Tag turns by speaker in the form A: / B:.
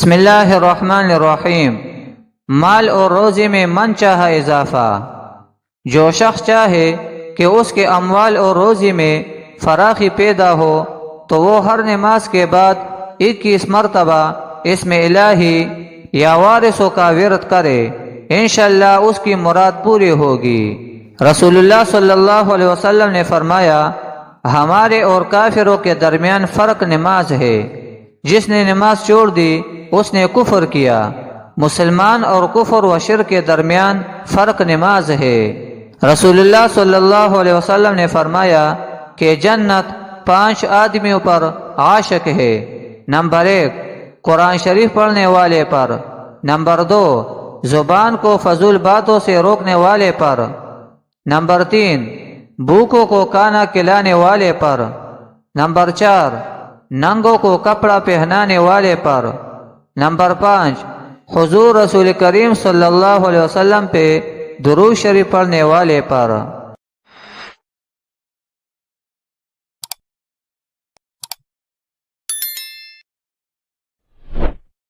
A: بسم اللہ الرحمن الرحیم۔ مال اور روزی میں من چاہا اضافہ۔ جو شخص چاہے کہ اس کے اموال اور روزی میں فراخی پیدا ہو تو وہ ہر نماز کے بعد 21 مرتبہ اسم الہی یا وارثوں کا ورد کرے، انشاءاللہ اس کی مراد پوری ہوگی۔ رسول اللہ صلی اللہ علیہ وسلم نے فرمایا، ہمارے اور کافروں کے درمیان فرق نماز ہے، جس نے نماز چھوڑ دی اس نے کفر کیا۔ مسلمان اور کفر و شرک کے درمیان فرق نماز ہے۔ رسول اللہ صلی اللہ علیہ وسلم نے فرمایا کہ جنت 5 آدمیوں پر عاشق ہے۔ نمبر 1، قرآن شریف پڑھنے والے پر۔ نمبر 2، زبان کو فضول باتوں سے روکنے والے پر۔ نمبر 3، بھوکوں کو کھانا کھلانے والے پر۔ نمبر 4، ننگوں کو کپڑا پہنانے والے پر۔ نمبر 5، حضور رسول کریم صلی اللہ علیہ وسلم پہ درود شریف پڑھنے والے پر۔